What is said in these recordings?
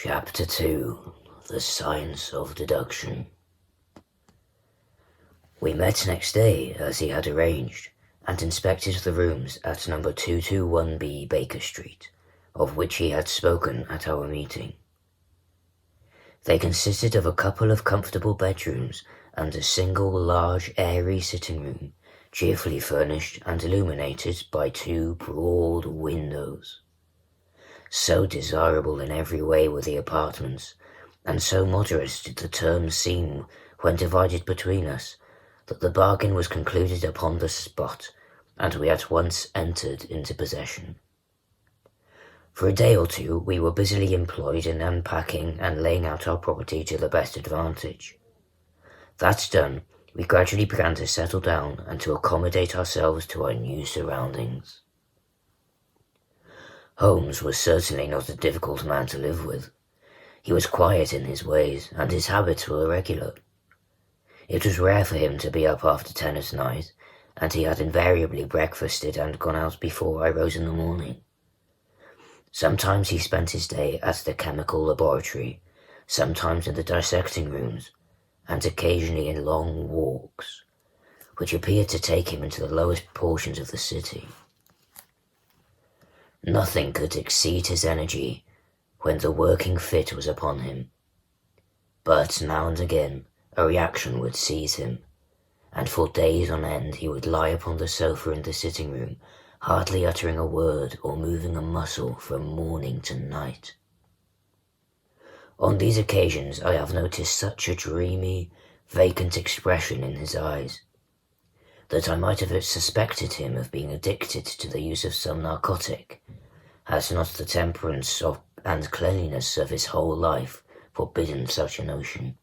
Chapter 2: The Science of Deduction. We met next day, as he had arranged, and inspected the rooms at number 221B Baker Street, of which he had spoken at our meeting. They consisted of a couple of comfortable bedrooms and a single large, airy sitting room, cheerfully furnished and illuminated by two broad windows. So desirable in every way were the apartments, and so moderate did the terms seem when divided between us, that the bargain was concluded upon the spot, and we at once entered into possession. For a day or two we were busily employed in unpacking and laying out our property to the best advantage. That done, we gradually began to settle down and to accommodate ourselves to our new surroundings. Holmes was certainly not a difficult man to live with. He was quiet in his ways, and his habits were irregular. It was rare for him to be up after 10 at night, and he had invariably breakfasted and gone out before I rose in the morning. Sometimes he spent his day at the chemical laboratory, sometimes in the dissecting rooms, and occasionally in long walks, which appeared to take him into the lowest portions of the city. Nothing could exceed his energy when the working fit was upon him. But now and again a reaction would seize him, and for days on end he would lie upon the sofa in the sitting room, hardly uttering a word or moving a muscle from morning to night. On these occasions I have noticed such a dreamy, vacant expression in his eyes, that I might have suspected him of being addicted to the use of some narcotic, has not the temperance and cleanliness of his whole life forbidden such a notion.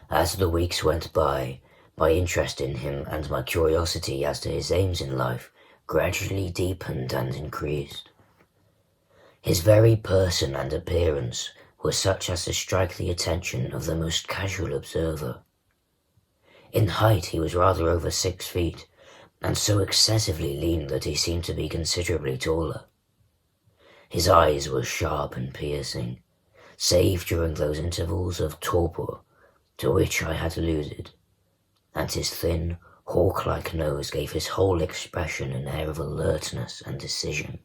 As the weeks went by, my interest in him and my curiosity as to his aims in life gradually deepened and increased. His very person and appearance were such as to strike the attention of the most casual observer. In height he was rather over 6 feet, and so excessively lean that he seemed to be considerably taller. His eyes were sharp and piercing, save during those intervals of torpor to which I had alluded, and his thin, hawk-like nose gave his whole expression an air of alertness and decision.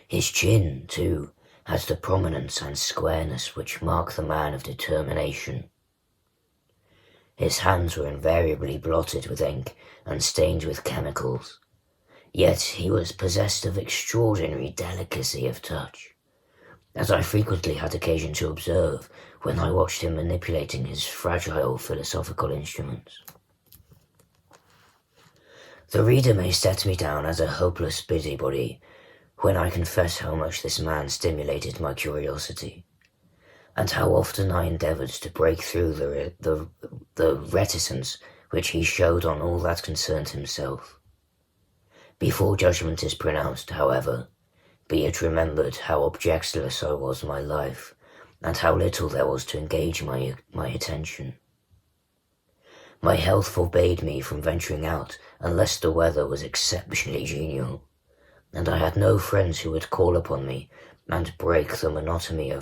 His chin, too, had the prominence and squareness which mark the man of determination. His hands were invariably blotted with ink and stained with chemicals, yet he was possessed of extraordinary delicacy of touch, as I frequently had occasion to observe when I watched him manipulating his fragile philosophical instruments. The reader may set me down as a hopeless busybody when I confess how much this man stimulated my curiosity, and how often I endeavoured to break through the reticence which he showed on all that concerned himself. Before judgment is pronounced, however, be it remembered how objectless I was in my life, and how little there was to engage my attention. My health forbade me from venturing out unless the weather was exceptionally genial, and I had no friends who would call upon me and break the monotony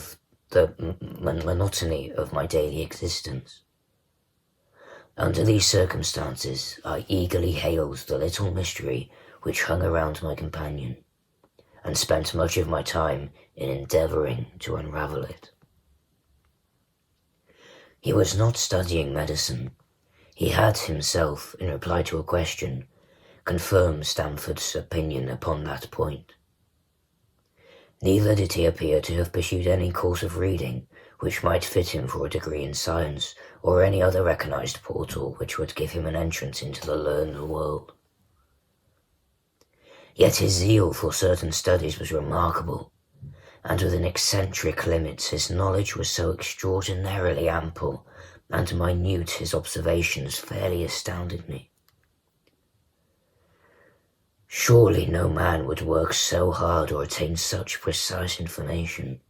of my daily existence. Under these circumstances, I eagerly hailed the little mystery which hung around my companion, and spent much of my time in endeavouring to unravel it. He was not studying medicine. He had himself, in reply to a question, confirmed Stamford's opinion upon that point. Neither did he appear to have pursued any course of reading which might fit him for a degree in science, or any other recognized portal which would give him an entrance into the learned world. Yet his zeal for certain studies was remarkable, and within eccentric limits his knowledge was so extraordinarily ample and minute his observations fairly astounded me. Surely no man would work so hard or attain such precise information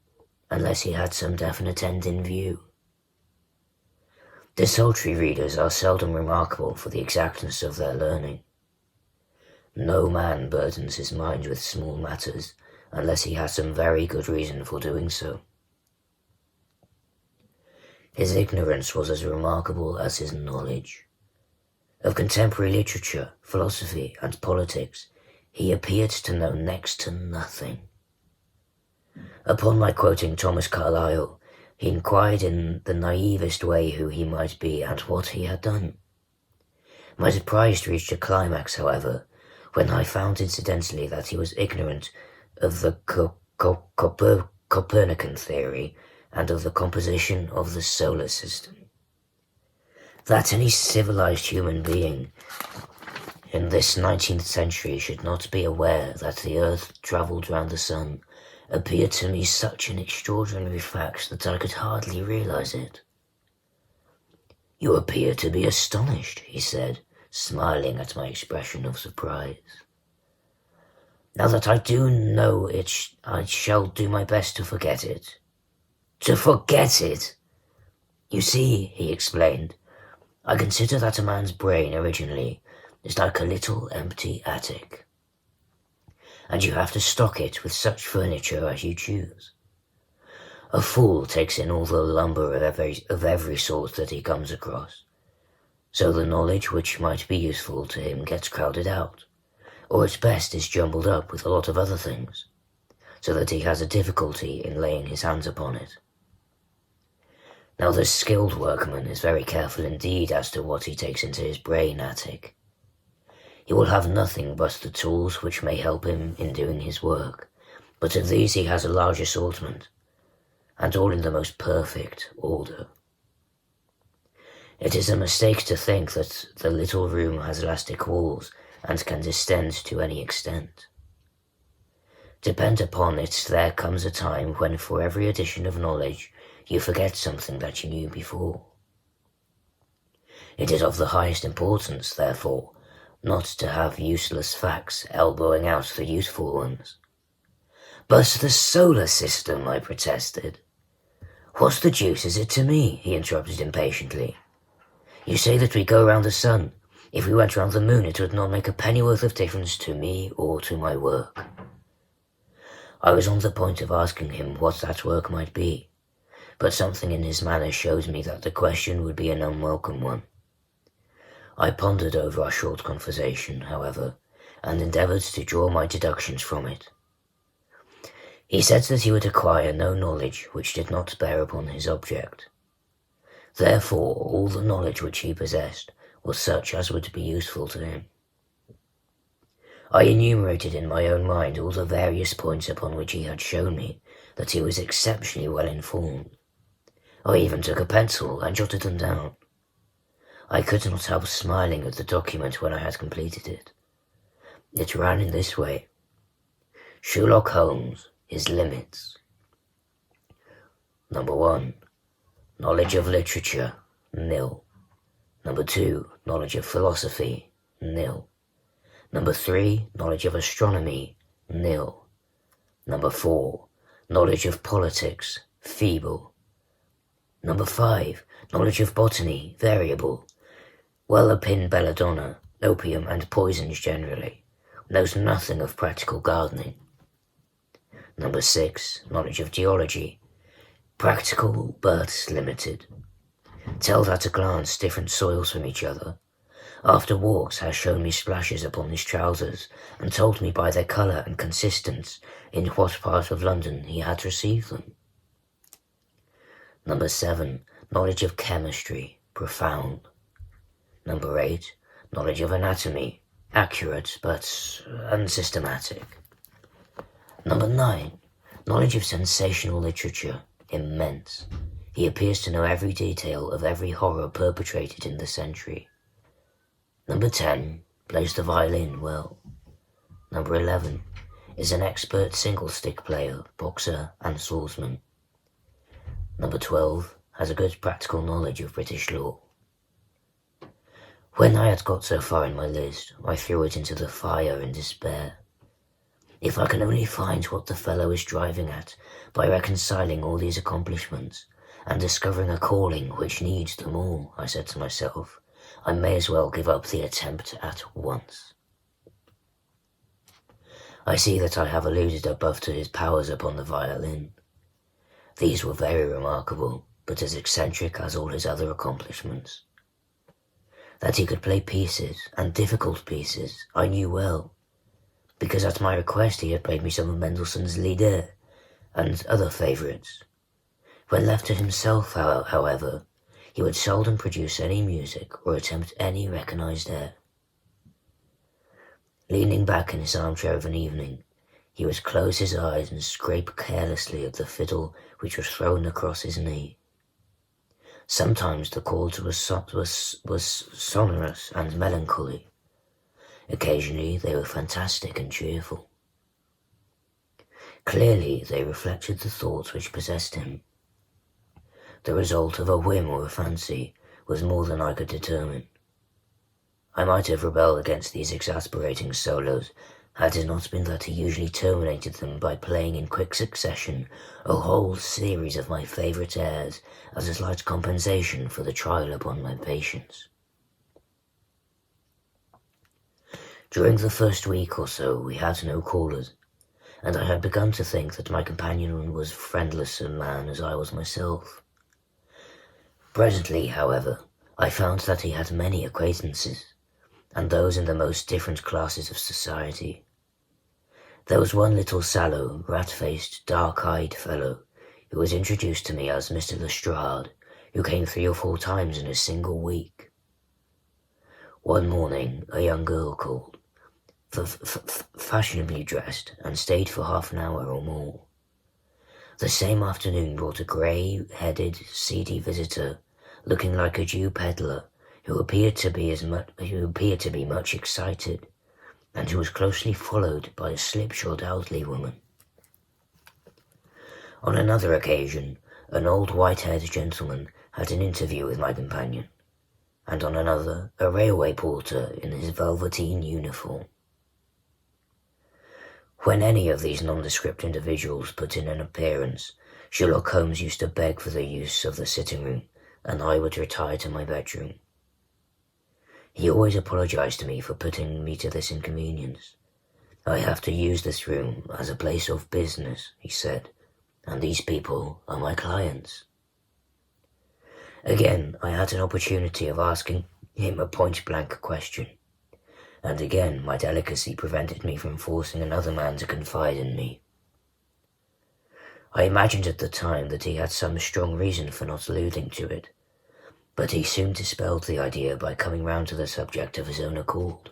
unless he had some definite end in view. Desultory readers are seldom remarkable for the exactness of their learning. No man burdens his mind with small matters unless he had some very good reason for doing so. His ignorance was as remarkable as his knowledge. Of contemporary literature, philosophy, and politics, he appeared to know next to nothing. Upon my quoting Thomas Carlyle, he inquired in the naivest way who he might be and what he had done. My surprise reached a climax, however, when I found incidentally that he was ignorant of the Copernican theory and of the composition of the solar system. That any civilized human being in this 19th century should not be aware that the Earth travelled round the sun appeared to me such an extraordinary fact that I could hardly realize it. "You appear to be astonished," he said, smiling at my expression of surprise. "Now that I do know it, I shall do my best to forget it." "To forget it?" "You see," he explained, "I consider that a man's brain originally is like a little empty attic, and you have to stock it with such furniture as you choose. A fool takes in all the lumber of every sort that he comes across, so the knowledge which might be useful to him gets crowded out, or at best is jumbled up with a lot of other things, so that he has a difficulty in laying his hands upon it. Now the skilled workman is very careful indeed as to what he takes into his brain attic. He will have nothing but the tools which may help him in doing his work, but of these he has a large assortment, and all in the most perfect order. It is a mistake to think that the little room has elastic walls and can distend to any extent. Depend upon it, there comes a time when for every addition of knowledge you forget something that you knew before. It is of the highest importance, therefore, not to have useless facts elbowing out the useful ones. "But the solar system," I protested. "What the deuce is it to me?" he interrupted impatiently. "You say that we go round the sun. If we went round the moon, it would not make a pennyworth of difference to me or to my work." I was on the point of asking him what that work might be, but something in his manner showed me that the question would be an unwelcome one. I pondered over our short conversation, however, and endeavoured to draw my deductions from it. He said that he would acquire no knowledge which did not bear upon his object. Therefore, all the knowledge which he possessed was such as would be useful to him. I enumerated in my own mind all the various points upon which he had shown me that he was exceptionally well informed. I even took a pencil and jotted them down. I could not help smiling at the document when I had completed it. It ran in this way: Sherlock Holmes, his limits. Number 1, knowledge of literature, nil. Number 2, knowledge of philosophy, nil. Number 3, knowledge of astronomy, nil. Number 4, knowledge of politics, feeble. Number 5, knowledge of botany, variable. Well up in belladonna, opium and poisons generally. Knows nothing of practical gardening. Number 6, knowledge of geology. Practical but limited. Tells at a glance different soils from each other. After walks has shown me splashes upon his trousers and told me by their colour and consistence in what part of London he had received them. Number 7, knowledge of chemistry, profound. Number 8, knowledge of anatomy, accurate but unsystematic. Number 9, knowledge of sensational literature, immense. He appears to know every detail of every horror perpetrated in the century. Number 10, plays the violin well. Number 11, is an expert single-stick player, boxer and swordsman. Number 12, has a good practical knowledge of British law. When I had got so far in my list, I threw it into the fire in despair. If I can only find what the fellow is driving at by reconciling all these accomplishments and discovering a calling which needs them all, I said to myself, I may as well give up the attempt at once. I see that I have alluded above to his powers upon the violin. These were very remarkable, but as eccentric as all his other accomplishments. That he could play pieces, and difficult pieces, I knew well, because at my request he had played me some of Mendelssohn's Lieder and other favourites. When left to himself, however, he would seldom produce any music or attempt any recognised air. Leaning back in his armchair of an evening, he would close his eyes and scrape carelessly at the fiddle which was thrown across his knee. Sometimes the chords were sonorous and melancholy. Occasionally they were fantastic and cheerful. Clearly they reflected the thoughts which possessed him. The result of a whim or a fancy was more than I could determine. I might have rebelled against these exasperating solos had it not been that he usually terminated them by playing in quick succession a whole series of my favourite airs as a slight compensation for the trial upon my patience. During the first week or so we had no callers, and I had begun to think that my companion was friendless a man as I was myself. Presently, however, I found that he had many acquaintances, and those in the most different classes of society. There was one little sallow, rat-faced, dark-eyed fellow who was introduced to me as Mr. Lestrade, who came 3 or 4 times in a single week. One morning a young girl called, fashionably dressed, and stayed for half an hour or more. The same afternoon brought a grey-headed, seedy visitor, looking like a Jew peddler, who appeared to be much excited, and who was closely followed by a slipshod elderly woman. On another occasion, an old white-haired gentleman had an interview with my companion, and on another, a railway porter in his velveteen uniform. When any of these nondescript individuals put in an appearance, Sherlock Holmes used to beg for the use of the sitting-room, and I would retire to my bedroom. He always apologized to me for putting me to this inconvenience. I have to use this room as a place of business, he said, and these people are my clients. Again, I had an opportunity of asking him a point-blank question, and again my delicacy prevented me from forcing another man to confide in me. I imagined at the time that he had some strong reason for not alluding to it, but he soon dispelled the idea by coming round to the subject of his own accord.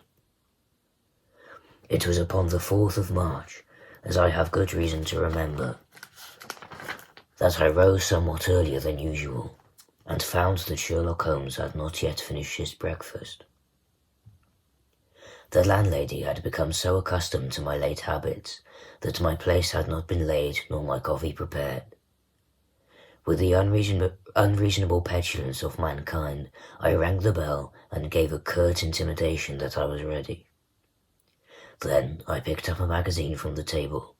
It was upon the 4th of March, as I have good reason to remember, that I rose somewhat earlier than usual, and found that Sherlock Holmes had not yet finished his breakfast. The landlady had become so accustomed to my late habits that my place had not been laid nor my coffee prepared. With the unreasonable petulance of mankind, I rang the bell and gave a curt intimation that I was ready. Then I picked up a magazine from the table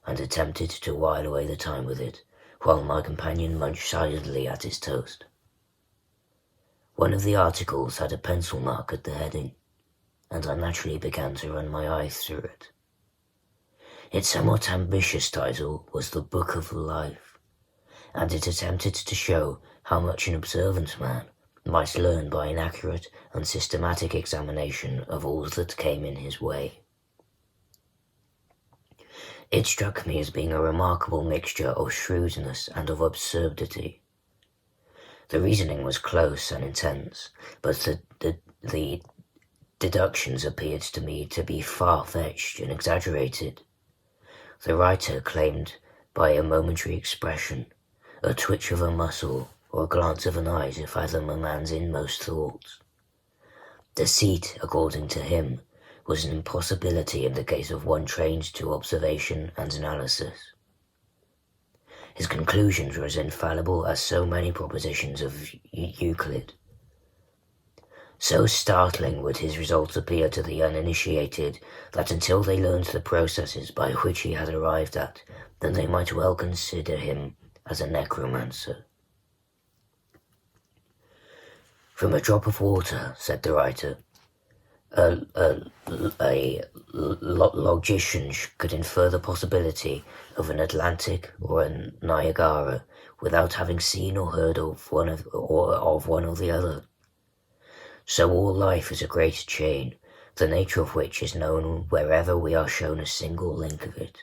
and attempted to while away the time with it, while my companion munched silently at his toast. One of the articles had a pencil mark at the heading, and I naturally began to run my eye through it. Its somewhat ambitious title was The Book of Life, and it attempted to show how much an observant man might learn by an accurate and systematic examination of all that came in his way. It struck me as being a remarkable mixture of shrewdness and of absurdity. The reasoning was close and intense, but the deductions appeared to me to be far-fetched and exaggerated. The writer claimed by a momentary expression, a twitch of a muscle, or a glance of an eye to fathom a man's inmost thoughts. Deceit, according to him, was an impossibility in the case of one trained to observation and analysis. His conclusions were as infallible as so many propositions of Euclid. So startling would his results appear to the uninitiated that until they learned the processes by which he had arrived at, then they might well consider him as a necromancer. From a drop of water, said the writer, A logician could infer the possibility of an Atlantic or a Niagara without having seen or heard of one or the other. So all life is a great chain, the nature of which is known wherever we are shown a single link of it.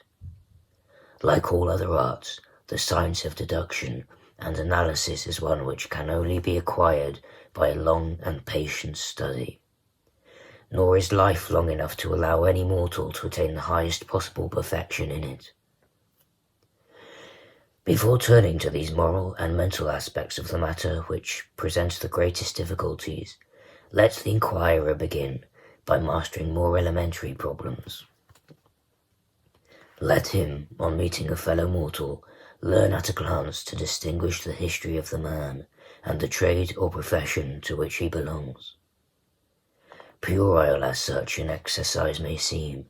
Like all other arts, the science of deduction and analysis is one which can only be acquired by a long and patient study. Nor is life long enough to allow any mortal to attain the highest possible perfection in it. Before turning to these moral and mental aspects of the matter which present the greatest difficulties, let the inquirer begin by mastering more elementary problems. Let him, on meeting a fellow mortal, learn at a glance to distinguish the history of the man and the trade or profession to which he belongs. Puerile as such an exercise may seem,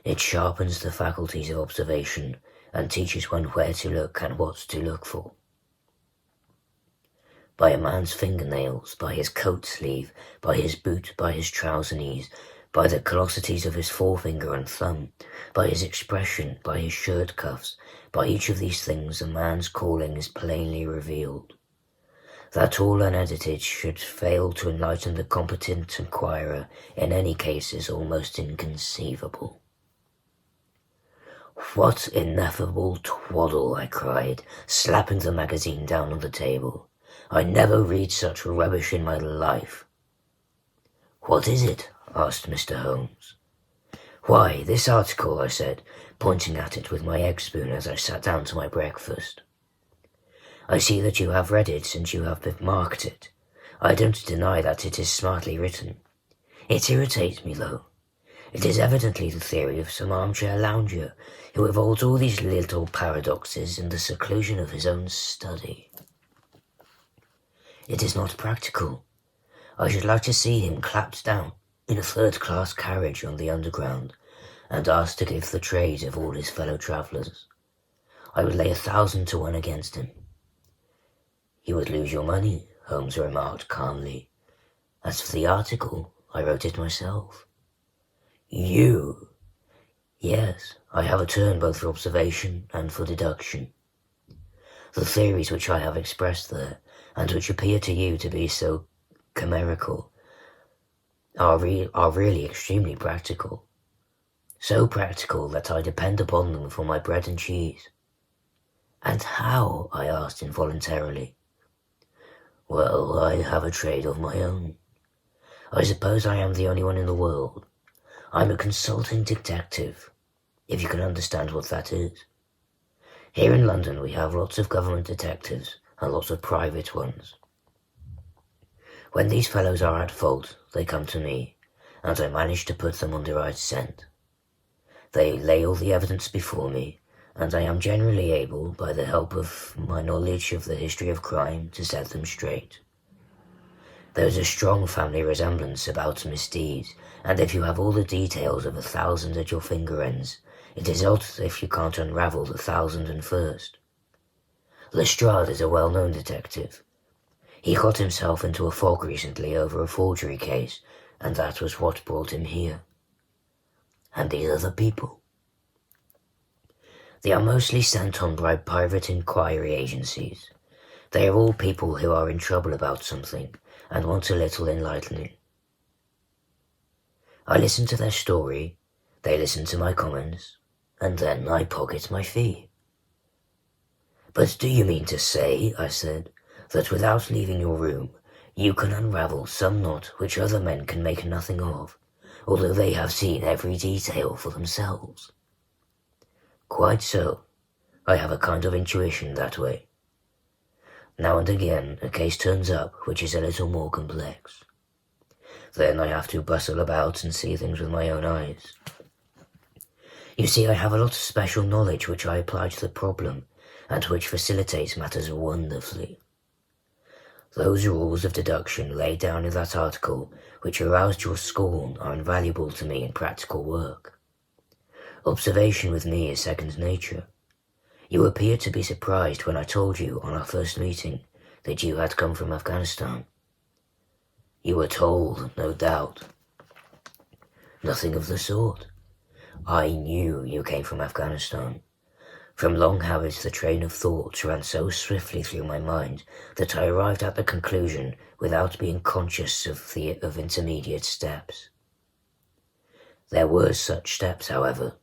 it sharpens the faculties of observation and teaches one where to look and what to look for. By a man's fingernails, by his coat sleeve, by his boot, by his trouser knees, by the callosities of his forefinger and thumb, by his expression, by his shirt cuffs, by each of these things a man's calling is plainly revealed. That all unedited should fail to enlighten the competent inquirer in any case is almost inconceivable. "What ineffable twaddle," I cried, slapping the magazine down on the table. "I never read such rubbish in my life." "What is it?" asked Mr. Holmes. "Why, this article," I said, pointing at it with my egg spoon as I sat down to my breakfast. "I see that you have read it since you have bookmarked it. I don't deny that it is smartly written. It irritates me, though. It is evidently the theory of some armchair lounger who evolves all these little paradoxes in the seclusion of his own study. It is not practical. I should like to see him clapped down in a third-class carriage on the Underground and asked to give the trade of all his fellow travellers. I would lay 1,000 to 1 against him." "You would lose your money," Holmes remarked calmly. "As for the article, I wrote it myself." "You?" "Yes, I have a turn both for observation and for deduction. The theories which I have expressed there, and which appear to you to be so chimerical, are really extremely practical. So practical that I depend upon them for my bread and cheese." "And how?" I asked involuntarily. "Well, I have a trade of my own. I suppose I am the only one in the world. I'm a consulting detective, if you can understand what that is. Here in London we have lots of government detectives and lots of private ones. When these fellows are at fault, they come to me, and I manage to put them on the right scent. They lay all the evidence before me, and I am generally able, by the help of my knowledge of the history of crime, to set them straight. There is a strong family resemblance about misdeeds, and if you have all the details of 1,000 at your finger ends, it is odd if you can't unravel the 1,001st. Lestrade is a well-known detective. He got himself into a fog recently over a forgery case, and that was what brought him here. And these other people? They are mostly sent on by private inquiry agencies. They are all people who are in trouble about something and want a little enlightening. I listen to their story, they listen to my comments, and then I pocket my fee." "But do you mean to say," I said, "that without leaving your room, you can unravel some knot which other men can make nothing of, although they have seen every detail for themselves?" "Quite so. I have a kind of intuition that way. Now and again a case turns up which is a little more complex. Then I have to bustle about and see things with my own eyes. You see, I have a lot of special knowledge which I apply to the problem, and which facilitates matters wonderfully. Those rules of deduction laid down in that article which aroused your scorn are invaluable to me in practical work. Observation with me is second nature. You appeared to be surprised when I told you on our first meeting that you had come from Afghanistan. You were told, no doubt." Nothing of the sort. I knew you came from Afghanistan. From long habit, the train of thoughts ran so swiftly through my mind that I arrived at the conclusion without being conscious of intermediate steps. There were such steps, however.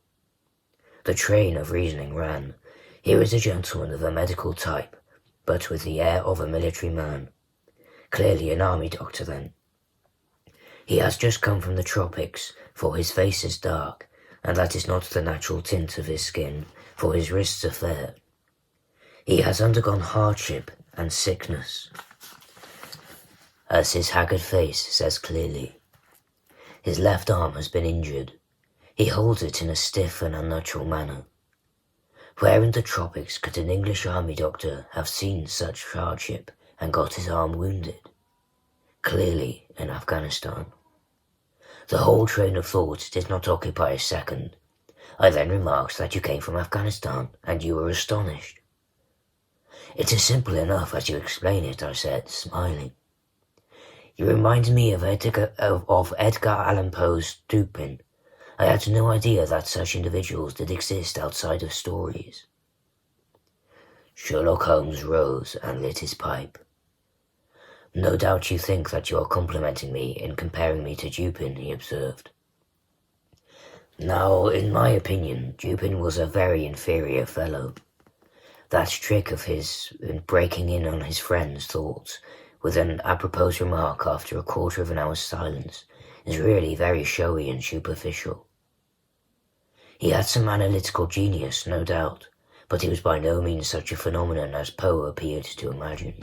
The train of reasoning ran. Here is a gentleman of a medical type, but with the air of a military man. Clearly an army doctor, then. He has just come from the tropics, for his face is dark, and that is not the natural tint of his skin, for his wrists are fair. He has undergone hardship and sickness, as his haggard face says clearly. His left arm has been injured. He holds it in a stiff and unnatural manner. Where in the tropics could an English army doctor have seen such hardship and got his arm wounded? Clearly in Afghanistan. The whole train of thought did not occupy a second. I then remarked that you came from Afghanistan, and you were astonished. It is simple enough as you explain it, I said, smiling. You remind me of Edgar Allan Poe's Dupin. I had no idea that such individuals did exist outside of stories. Sherlock Holmes rose and lit his pipe. No doubt you think that you are complimenting me in comparing me to Dupin, he observed. Now, in my opinion, Dupin was a very inferior fellow. That trick of his in breaking in on his friend's thoughts with an apropos remark after a quarter of an hour's silence is really very showy and superficial. He had some analytical genius, no doubt, but he was by no means such a phenomenon as Poe appeared to imagine.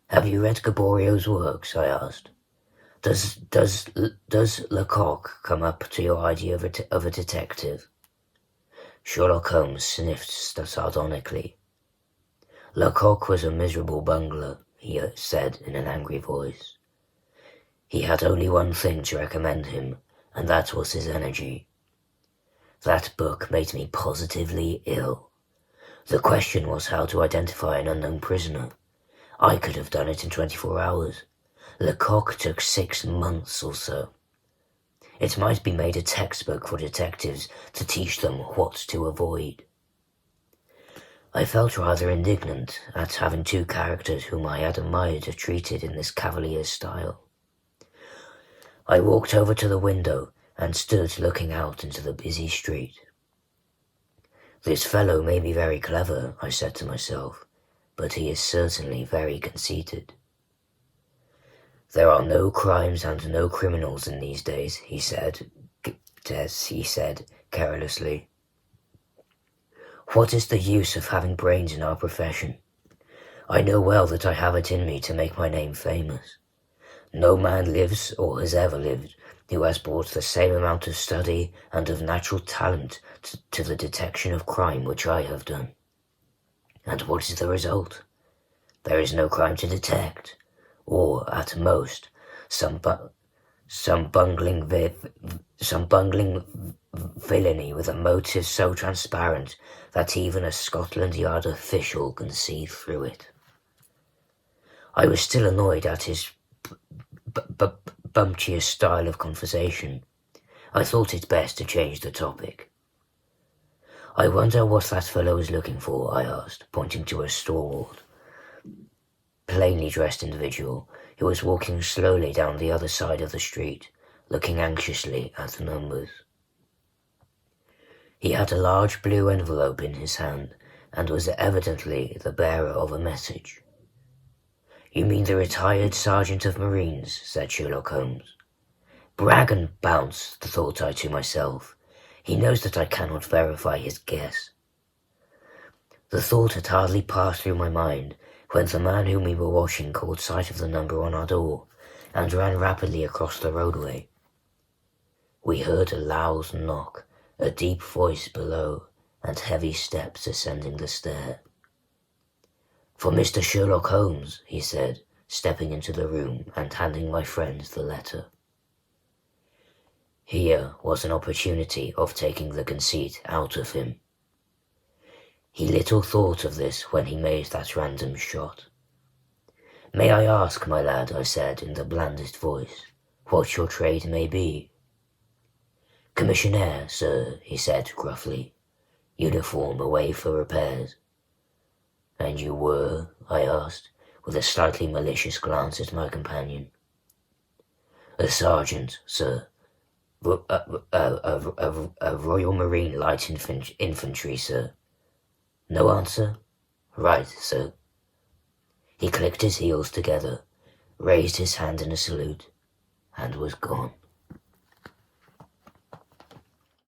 Have you read Gaborio's works? I asked. Does Lecoq come up to your idea of a detective? Sherlock Holmes sniffed sardonically. Lecoq was a miserable bungler, he said in an angry voice. He had only one thing to recommend him, and that was his energy. That book made me positively ill. The question was how to identify an unknown prisoner. I could have done it in 24 hours. Lecoq took 6 months or so. It might be made a textbook for detectives to teach them what to avoid. I felt rather indignant at having 2 characters whom I had admired treated in this cavalier style. I walked over to the window and stood looking out into the busy street. This fellow may be very clever, I said to myself, but he is certainly very conceited. There are no crimes and no criminals in these days, he said carelessly. What is the use of having brains in our profession? I know well that I have it in me to make my name famous. No man lives or has ever lived who has brought the same amount of study and of natural talent to the detection of crime which I have done. And what is the result? There is no crime to detect, or, at most, some bungling villainy with a motive so transparent that even a Scotland Yard official can see through it. I was still annoyed at his bumptious style of conversation. I thought it best to change the topic. I wonder what that fellow is looking for, I asked, pointing to a stalwart, plainly dressed individual who was walking slowly down the other side of the street, looking anxiously at the numbers. He had a large blue envelope in his hand and was evidently the bearer of a message. You mean the retired Sergeant of Marines, said Sherlock Holmes. Brag and bounce, thought I to myself. He knows that I cannot verify his guess. The thought had hardly passed through my mind when the man whom we were watching caught sight of the number on our door and ran rapidly across the roadway. We heard a loud knock, a deep voice below, and heavy steps ascending the stair. For Mr. Sherlock Holmes, he said, stepping into the room and handing my friend the letter. Here was an opportunity of taking the conceit out of him. He little thought of this when he made that random shot. May I ask, my lad, I said in the blandest voice, what your trade may be. Commissionaire, sir, he said gruffly, uniform away for repairs. And you were? I asked, with a slightly malicious glance at my companion. A sergeant, sir. A Royal Marine Light Infantry, sir. No answer? Right, sir. He clicked his heels together, raised his hand in a salute, and was gone.